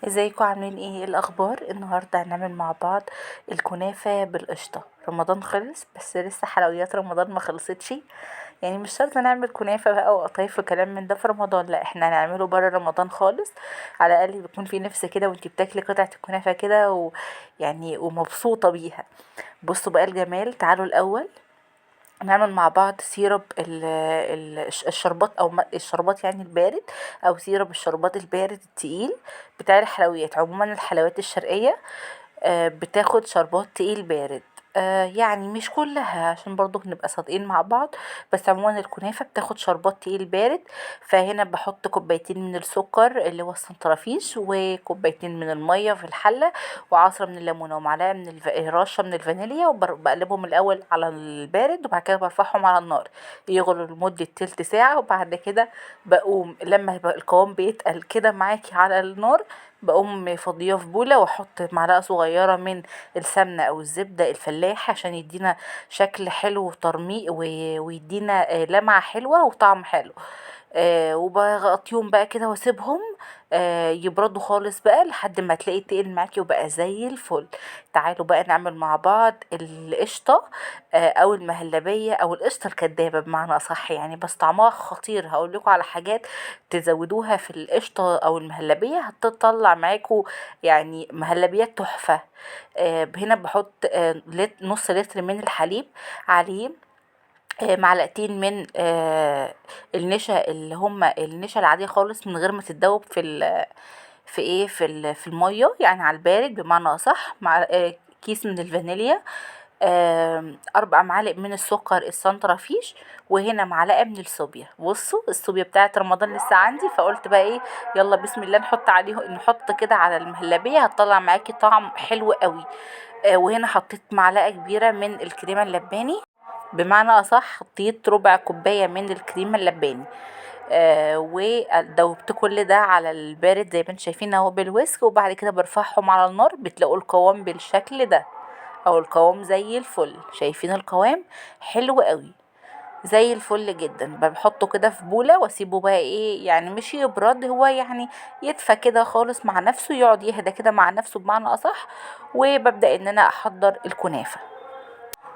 ازيكم عاملين ايه الاخبار؟ النهارده هنعمل مع بعض الكنافه بالقشطه. رمضان خلص بس لسه حلويات رمضان ما خلصتش. يعني مش شرط نعمل كنافه بقى وقطايف وكلام من ده في رمضان، لا احنا هنعمله بره رمضان خالص. على الاقل بيكون في نفس كده وانتي بتاكلي قطعه الكنافه كده ويعني ومبسوطه بيها. بصوا بقى الجمال، تعالوا الاول نعمل مع بعض سيرب الشربات او الشربات يعني البارد، او سيرب الشربات البارد التقيل بتاع الحلويات. عموما الحلويات الشرقية بتاخد شربات تقيل بارد. يعني مش كلها عشان برضو نبقى صادقين مع بعض، بس عموما الكنافة بتاخد شربات تقيل بارد. فهنا بحط كوبايتين من السكر اللي هو السنترافيش، وكوبايتين من المية في الحلة، وعصرة من الليمونة، ومعلقة من رشة من الفانيليا، وبقلبهم الأول على البارد وبعد كده برفعهم على النار يغلوا لمدة تلت ساعة. وبعد كده بقوم لما يبقى القوام بيتقل كده معاكي على النار، بقوم فضيه في بولة واحط معلقة صغيرة من السمنة او الزبدة الفلاحي عشان يدينا شكل حلو وترميق ويدينا لمعة حلوة وطعم حلو. وبغطيهم بقى كده واسيبهم يبردوا خالص بقى لحد ما تلاقي تقل معاكي وبقى زي الفل. تعالوا بقى نعمل مع بعض القشطة او المهلبية او القشطة الكدابة بمعنى اصح يعني، بس طعمها خطير. هقول لكم على حاجات تزودوها في القشطة او المهلبية هتطلع معاكم يعني مهلبيات تحفة. هنا بحط نص لتر من الحليب عليه معلقتين من النشا اللي هما النشا العادية خالص من غير ما تتدوب في المية يعني على البارد بمعنى أصح، مع كيس من الفانيليا، 4 معالق من السكر السنترافيش، وهنا معلقة من الصوبيا. بصوا الصوبيا بتاعت رمضان لسه عندي، فقلت بقى ايه، يلا بسم الله نحط عليه، نحط كده على المهلبية هتطلع معاكي طعم حلو قوي. وهنا حطيت معلقة كبيرة من الكريمة اللباني، بمعنى أصح حطيت ربع كوباية من الكريمة اللباني. ودوبت كل ده على البارد زي ما انتم شايفين اهو بالويسك، وبعد كده برفعهم على النار بتلاقوا القوام بالشكل ده، او القوام زي الفل. شايفين القوام حلو قوي زي الفل جدا. بحطه كده في بولة واسيبه بقى ايه يعني مش يبرد، هو يعني يدفى كده خالص مع نفسه، يقعد يهدى كده مع نفسه بمعنى اصح. وببدأ ان انا احضر الكنافة.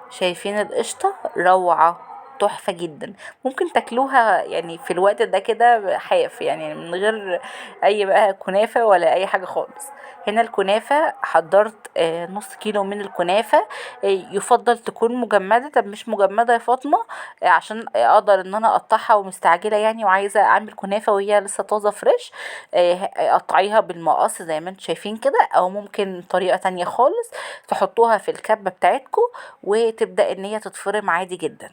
شايفين القشطة روعة، تحفة جدا. ممكن تاكلوها يعني في الوقت ده كده حاف يعني من غير اي بقى كنافة ولا اي حاجة خالص. هنا الكنافة حضرت نص كيلو من الكنافة. يفضل تكون مجمدة. طب مش مجمدة يا فاطمة؟ عشان اقدر ان انا اقطعها ومستعجلة يعني وعايزة اعمل كنافة وهي لسه طازة فريش. قطعيها بالمقص زي ما انتم شايفين كده، او ممكن طريقة تانية خالص تحطوها في الكبة بتاعتكم وتبدأ ان هي تتفرم عادي جدا.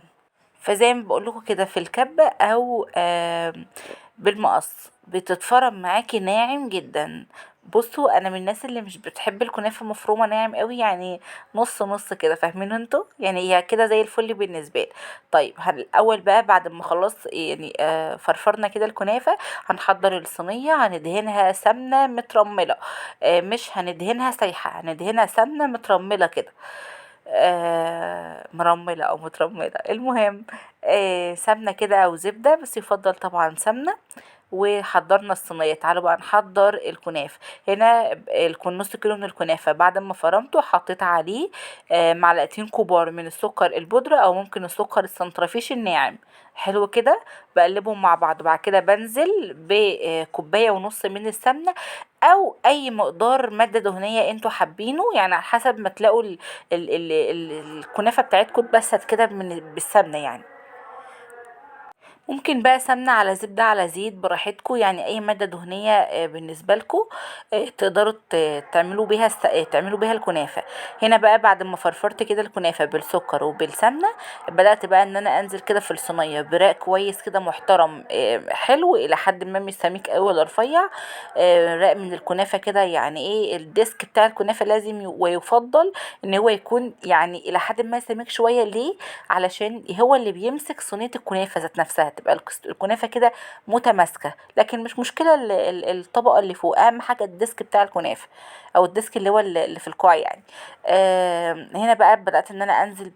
فزي ما بقول لكم كده في الكبة او بالمقص بتتفرم معاكي ناعم جدا. بصوا انا من الناس اللي مش بتحب الكنافه مفرومه ناعم قوي يعني، نص نص كده، فاهمين انتوا يعني، هي كده زي الفل بالنسبه لي. طيب الاول بقى بعد ما خلاص يعني فرفرنا كده الكنافه، هنحضر الصينيه هندهنها سمنه مترمله. مش هندهنها سايحه، هندهنها سمنه مترمله كده، مرملة او مترملة المهم. سمنة كده او زبدة، بس يفضل طبعا سمنة. وحضرنا الصينية، تعالوا بقى نحضر الكنافة. هنا نص كيلو من الكنافة بعد ما فرمته حطيت عليه معلقتين كبار من السكر البودرة او ممكن السكر السنترفيش الناعم. حلو كده، بقلبهم مع بعض. بعد كده بنزل بكوباية ونص من السمنة او اي مقدار مادة دهنية انتوا حابينه يعني، على حسب ما تلاقوا الكنافة بتاعتكم اتبست كده بالسمنة يعني. ممكن بقى سمنة على زبدة على زيت براحتكم يعني، اي مادة دهنية بالنسبة لكم تقدروا تعملوا بيها تعملوا بيها الكنافة. هنا بقى بعد ما فرفرت كده الكنافة بالسكر وبالسمنة، بدأت بقى ان انا انزل كده في الصينية براق كويس كده محترم حلو الى حد ما، مش سميك قوي ولا رفيع. راق من الكنافة كده يعني ايه، الديسك بتاع الكنافة لازم ويفضل ان هو يكون يعني الى حد ما سميك شوية. ليه؟ علشان هو اللي بيمسك صينية الكنافة ذات نفسها. تبقى الكنافة كده متماسكة. لكن مش مشكلة الطبقة اللي فوق، اهم حاجة الديسك بتاع الكنافة او الديسك اللي هو اللي في القاع يعني. هنا بقى بدأت ان انا انزل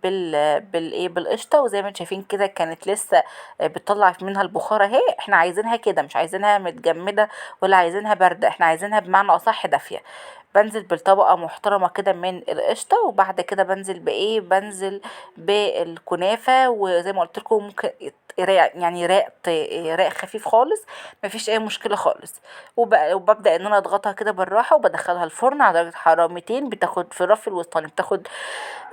بالقشطة، وزي ما انتم شايفين كده كانت لسه بتطلع منها البخار اهي. احنا عايزينها كده، مش عايزينها متجمدة ولا عايزينها باردة، احنا عايزينها بمعنى اصح دافية. بنزل بالطبقة محترمة كده من القشطة، وبعد كده بنزل بالكنافة. وزي ما قلت لكم ممكن يعني راق خفيف خالص، مفيش اي مشكلة خالص. وببدأ ان انا اضغطها كده بالراحة، وبدخلها الفرن على درجة حرارة 200، بتاخد في الرف الوسطاني بتاخد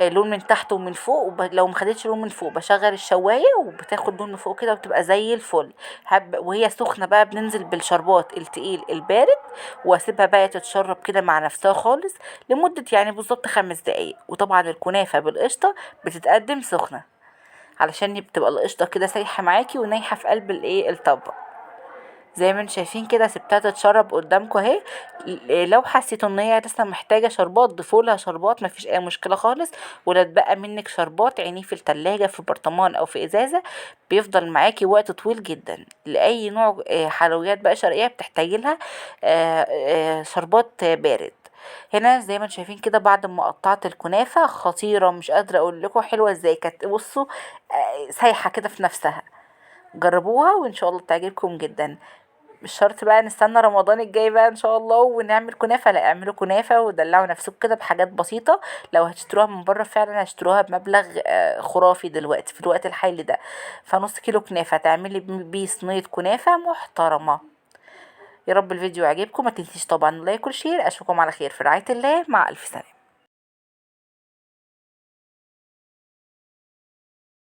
لون من تحت ومن فوق. لو مخدتش لون من فوق بشغل الشواية وبتاخد لون من فوق كده، وبتبقى زي الفل. وهي سخنة بقى بننزل بالشربات التقيل البارد، واسيبها بقى تتشرب كده مع نفسها خالص لمدة يعني بالظبط 5 دقايق. وطبعا الكنافة بالقشطة بتتقدم سخنة، علشان بتبقى القشطة كده سايحة معاكي ونايحة في قلب الطبق. زي ما انتم شايفين كده سبتها تتشرب قدامكم اهي. لو حسيتوا ان هي لسه محتاجه شربات ضيفولها شربات، مفيش اي مشكله خالص. ولا اتبقى منك شربات عينيه في التلاجة في برطمان او في ازازه، بيفضل معاكي وقت طويل جدا. لاي نوع حلويات بقى شرقيه بتحتاجي لها شربات بارد. هنا زي ما انتم شايفين كده بعد ما قطعت الكنافه خطيره، مش قادره اقول لكم حلوه ازاي كانت. بصوا سايحه كده في نفسها. جربوها وان شاء الله تعجبكم جدا. مش شرط بقى نستنى رمضان الجاي بقى ان شاء الله ونعمل كنافة، لا اعملوا كنافة ودلعوا نفسكم كده بحاجات بسيطة. لو هتشتروها من بره فعلا هتشتروها بمبلغ خرافي دلوقتي في الوقت الحالي ده. فنص كيلو كنافة تعملي بيه صينية كنافة محترمة. يا رب الفيديو يعجبكم، ما تنسيش طبعا لايك وشير. اشوفكم على خير في رعاية الله، مع الف سلامة.